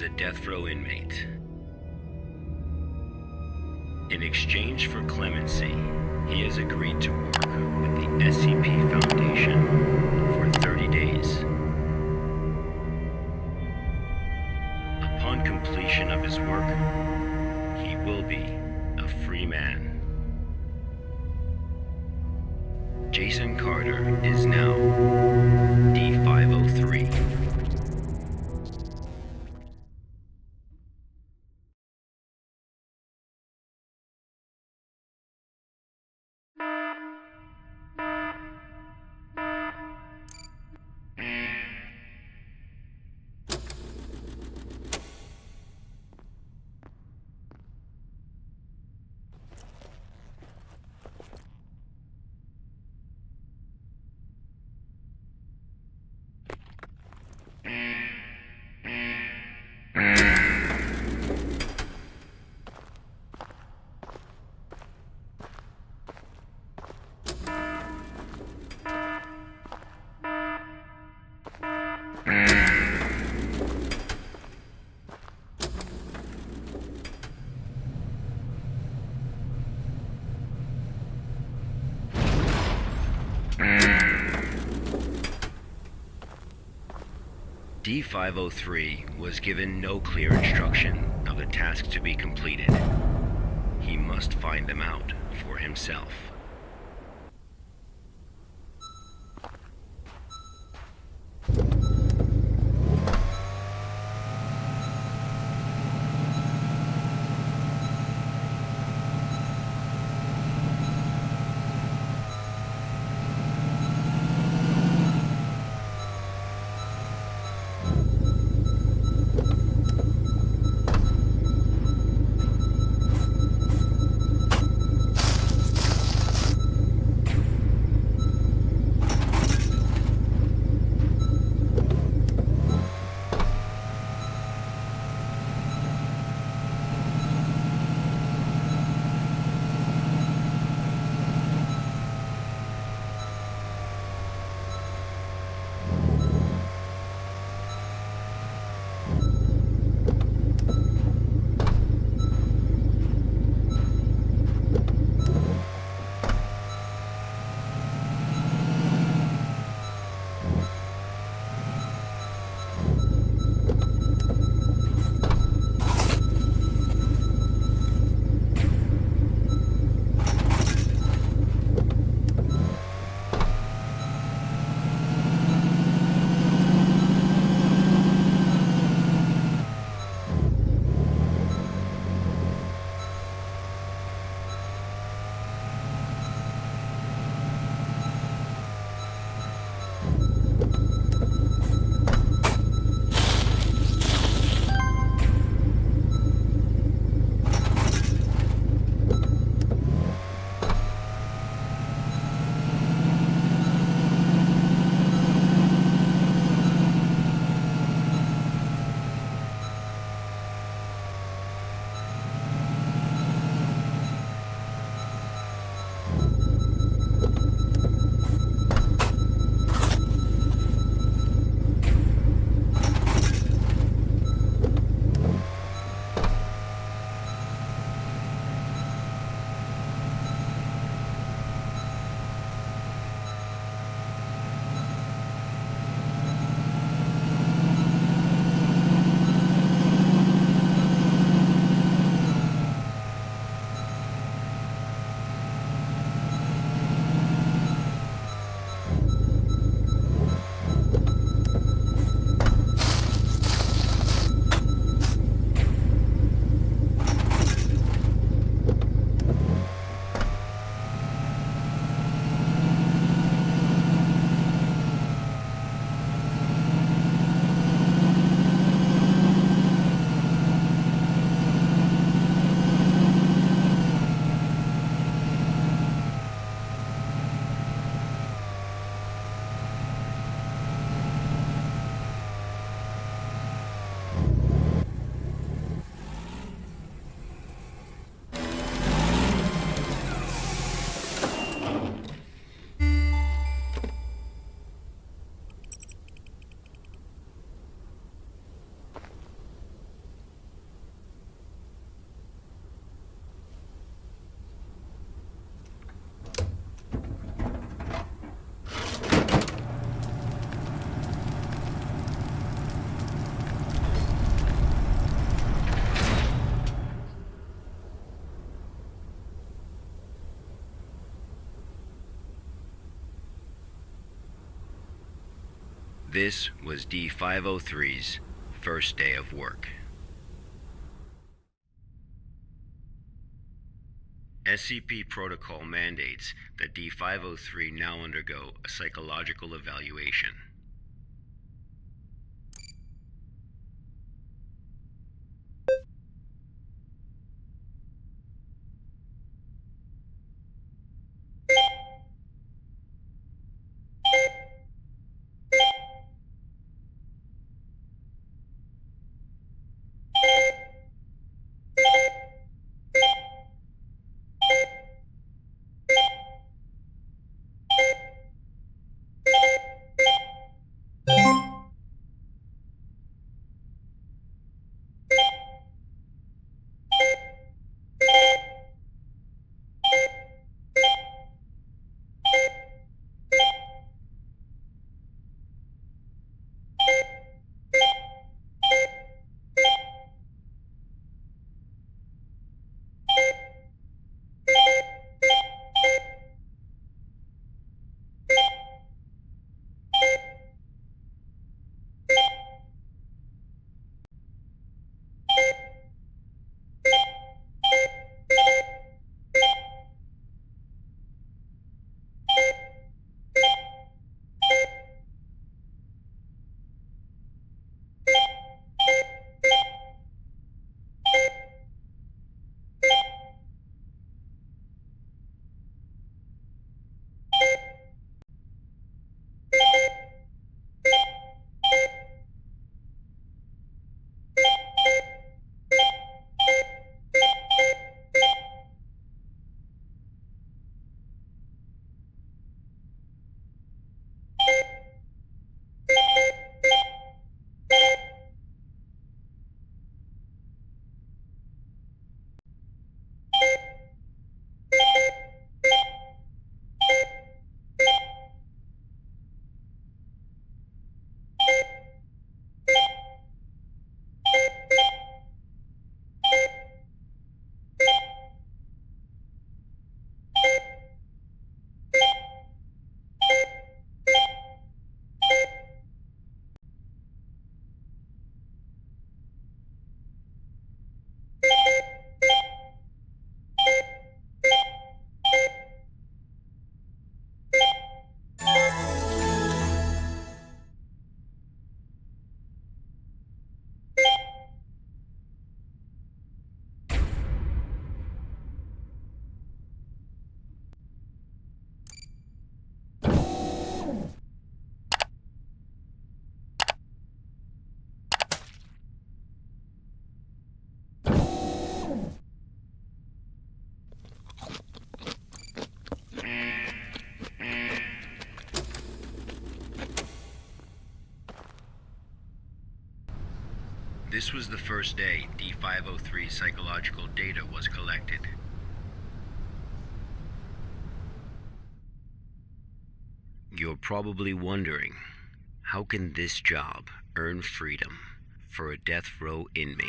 is a death row inmate. In exchange for clemency, he has agreed to work with the SCP Foundation for 30 days. Upon completion of his work, he will be a free man. Jason Carter is now D503. D503 was given no clear instruction of the task to be completed. He must find them out for himself. This was D503's first day of work. SCP protocol mandates that D503 now undergo a psychological evaluation. This was the first day D503 psychological data was collected. You're probably wondering, how can this job earn freedom for a death row inmate?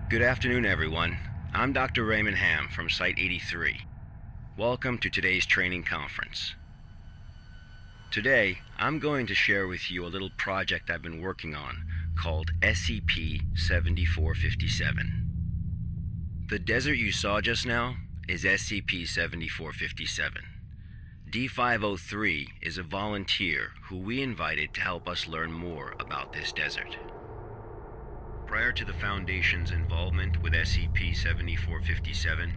Good afternoon, everyone. I'm Dr. Raymond Ham from Site 83. Welcome to today's training conference. Today, I'm going to share with you a little project I've been working on called SCP-7457. The desert you saw just now is SCP-7457. D503 is a volunteer who we invited to help us learn more about this desert. Prior to the Foundation's involvement with SCP-7457,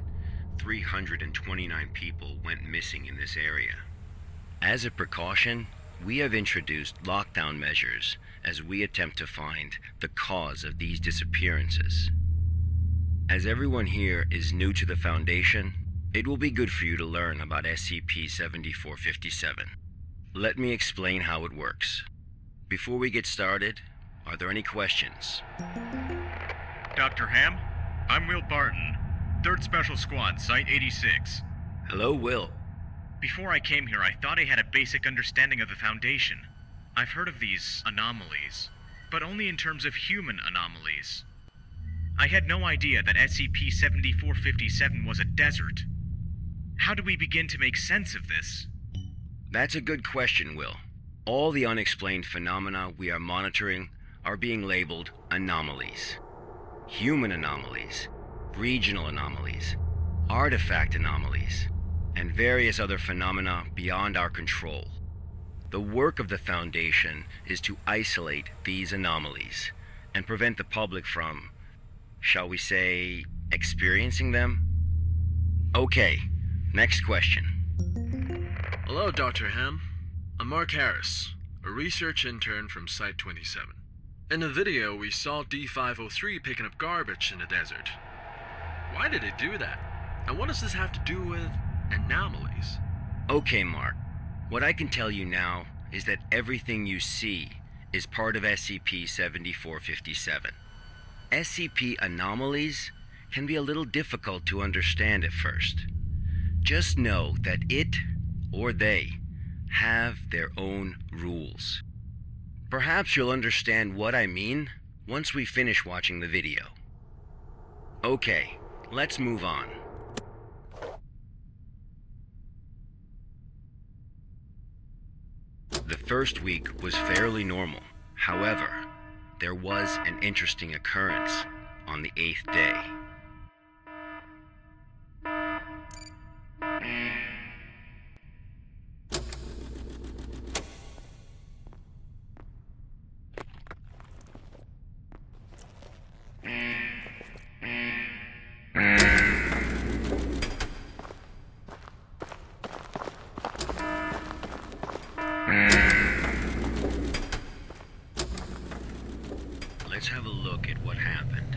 329 people went missing in this area. As a precaution, we have introduced lockdown measures as we attempt to find the cause of these disappearances. As everyone here is new to the Foundation, it will be good for you to learn about SCP-7457. Let me explain how it works. Before we get started, are there any questions? Dr. Ham, I'm Will Barton, 3rd Special Squad, Site 86. Hello, Will. Before I came here, I thought I had a basic understanding of the Foundation. I've heard of these anomalies, but only in terms of human anomalies. I had no idea that SCP-7457 was a desert. How do we begin to make sense of this? That's a good question, Will. All the unexplained phenomena we are monitoring are being labeled anomalies. Human anomalies, regional anomalies, artifact anomalies, and various other phenomena beyond our control. The work of the Foundation is to isolate these anomalies and prevent the public from, shall we say, experiencing them? Okay, next question. Hello, Dr. Ham. I'm Mark Harris, a research intern from Site 27. In the video, we saw D503 picking up garbage in the desert. Why did it do that? And what does this have to do with anomalies? Okay, Mark. What I can tell you now is that everything you see is part of SCP-7457. SCP anomalies can be a little difficult to understand at first. Just know that it, or they, have their own rules. Perhaps you'll understand what I mean once we finish watching the video. Okay, let's move on. The first week was fairly normal. However, there was an interesting occurrence on the 8th day. Let's have a look at what happened.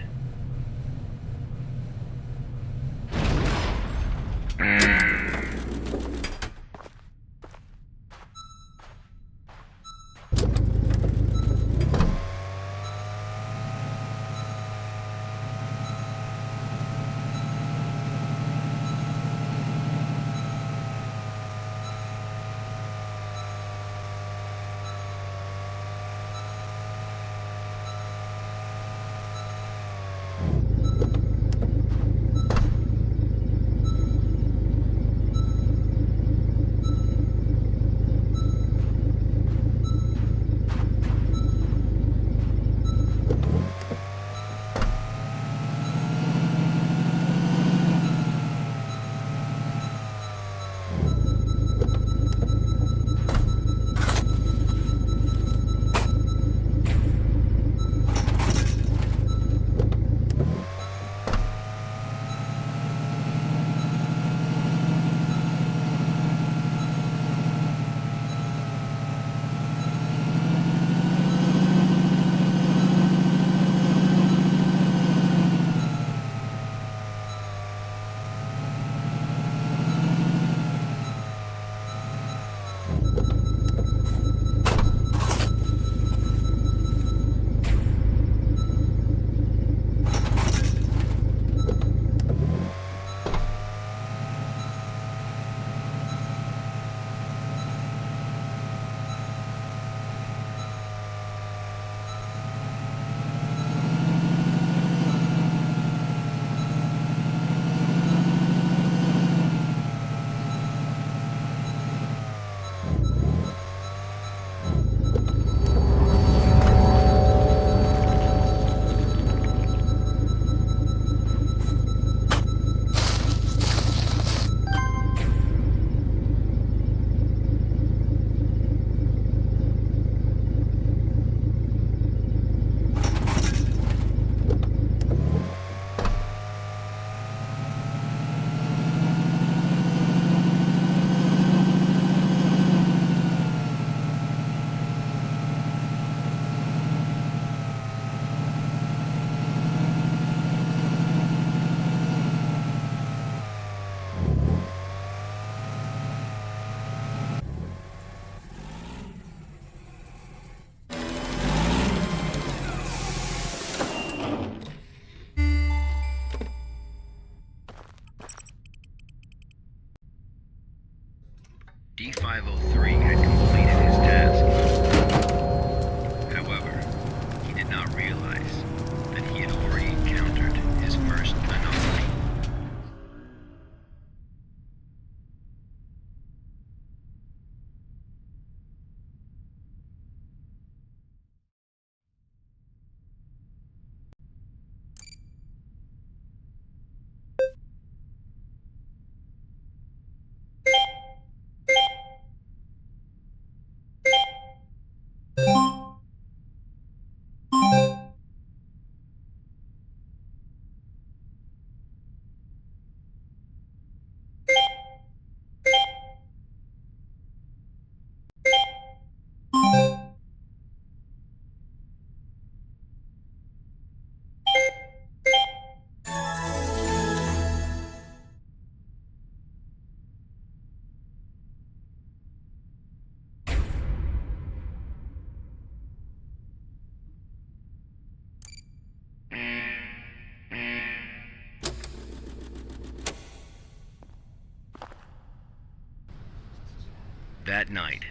That night,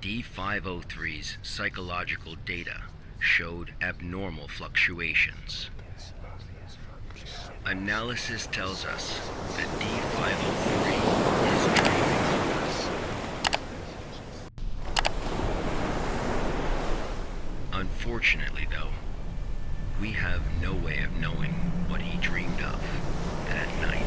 D503's psychological data showed abnormal fluctuations. Analysis tells us that D503 is dreaming. Unfortunately, though, we have no way of knowing what he dreamed of that night.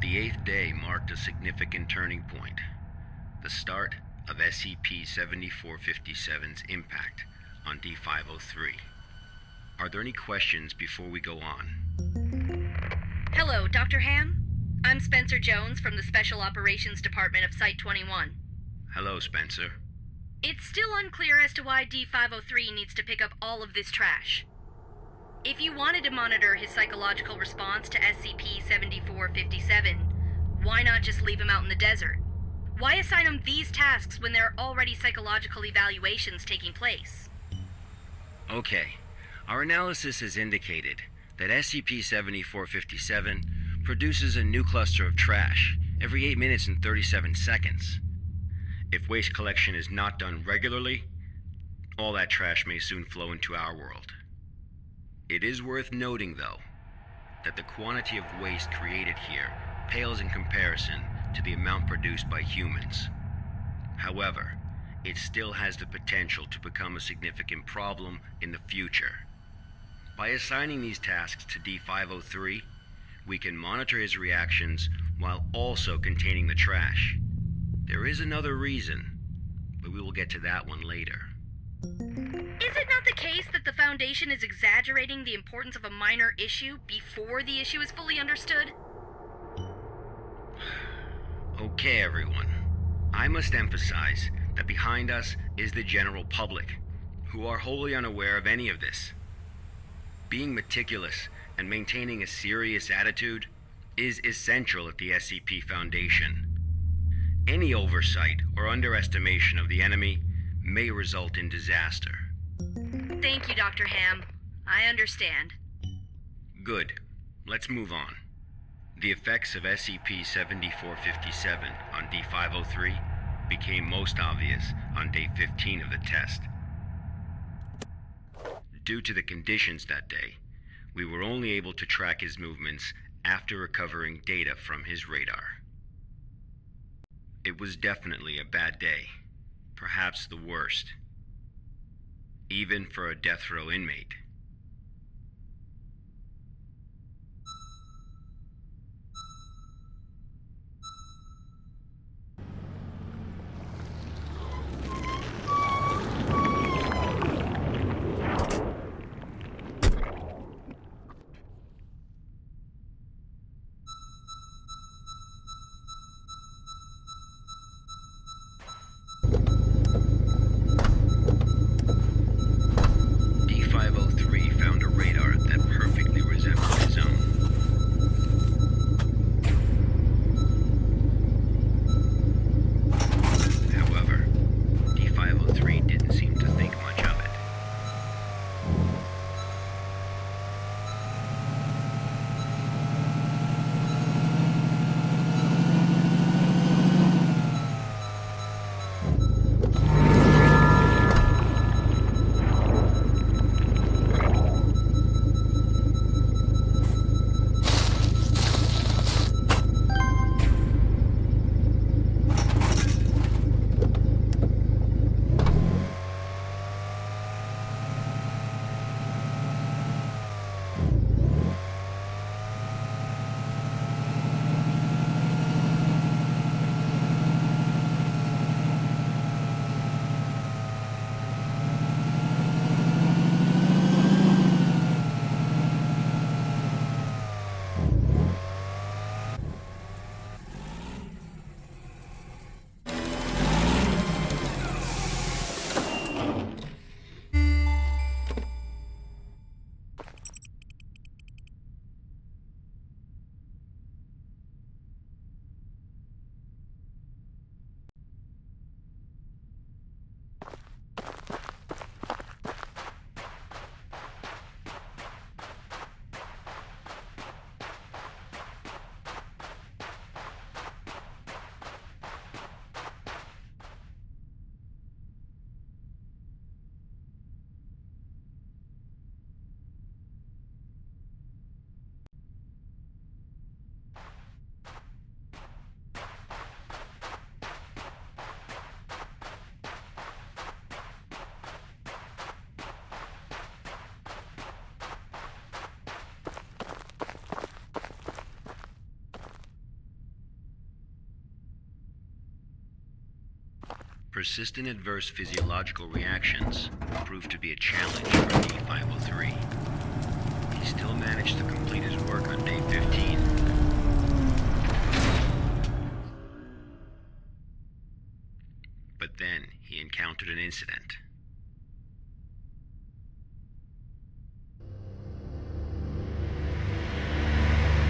The 8th day marked a significant turning point, the start of SCP-7457's impact on D503. Are there any questions before we go on? Hello, Dr. Ham. I'm Spencer Jones from the Special Operations Department of Site-21. Hello, Spencer. It's still unclear as to why D503 needs to pick up all of this trash. If you wanted to monitor his psychological response to SCP-7457, why not just leave him out in the desert? Why assign him these tasks when there are already psychological evaluations taking place? Okay, our analysis has indicated that SCP-7457 produces a new cluster of trash every 8 minutes and 37 seconds. If waste collection is not done regularly, all that trash may soon flow into our world. It is worth noting, though, that the quantity of waste created here pales in comparison to the amount produced by humans. However, it still has the potential to become a significant problem in the future. By assigning these tasks to D503, we can monitor his reactions while also containing the trash. There is another reason, but we will get to that one later. Is it not the case that the Foundation is exaggerating the importance of a minor issue before the issue is fully understood? Okay, everyone. I must emphasize that behind us is the general public, who are wholly unaware of any of this. Being meticulous and maintaining a serious attitude is essential at the SCP Foundation. Any oversight or underestimation of the enemy may result in disaster. Thank you, Dr. Ham. I understand. Good. Let's move on. The effects of SCP-7457 on D503 became most obvious on day 15 of the test. Due to the conditions that day, we were only able to track his movements after recovering data from his radar. It was definitely a bad day, perhaps the worst, even for a death row inmate. D503 Persistent adverse physiological reactions proved to be a challenge for D503. He still managed to complete his work on day 15. But then he encountered an incident.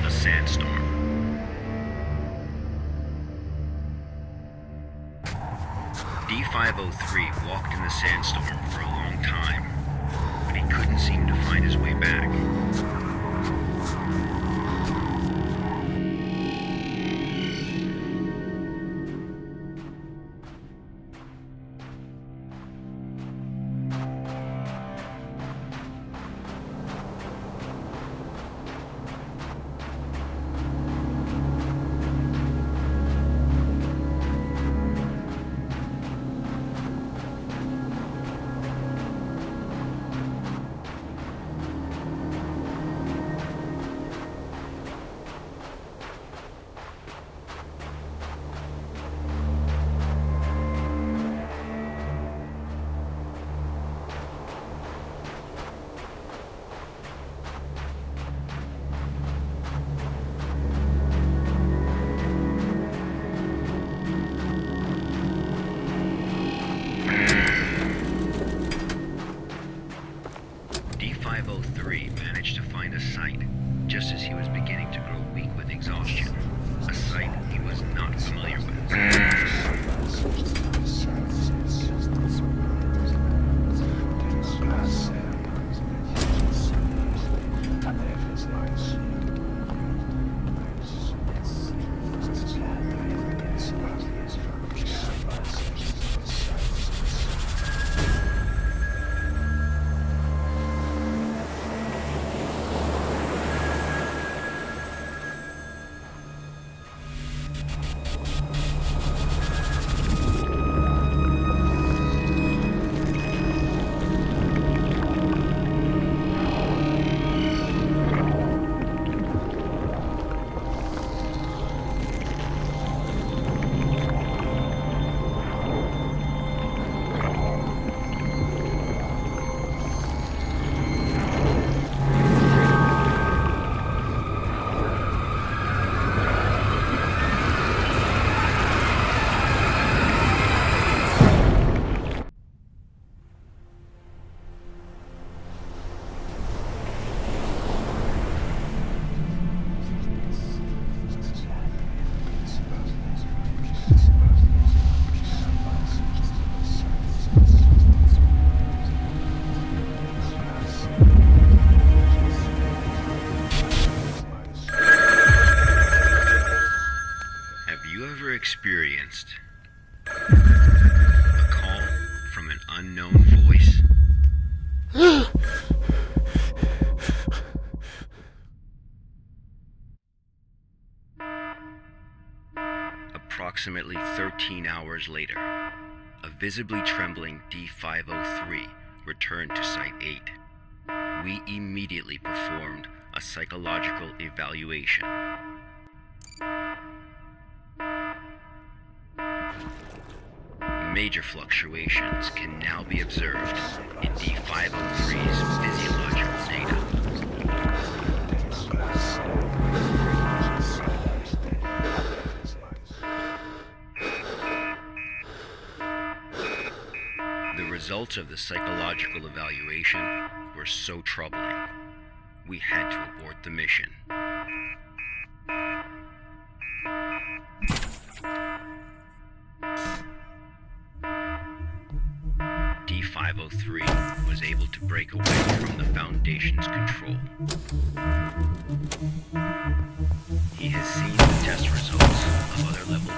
A sandstorm. D503 walked in the sandstorm for a long time, but he couldn't seem to find his way back. D503 managed to find a site just as he was beginning to grow weak with exhaustion. A site he was not familiar with. Experienced a call from an unknown voice. Approximately 13 hours later, a visibly trembling D503 returned to Site 8. We immediately performed a psychological evaluation. Major fluctuations can now be observed in D503's physiological data. The results of the psychological evaluation were so troubling, we had to abort the mission. D503 was able to break away from the Foundation's control. He has seen the test results of other level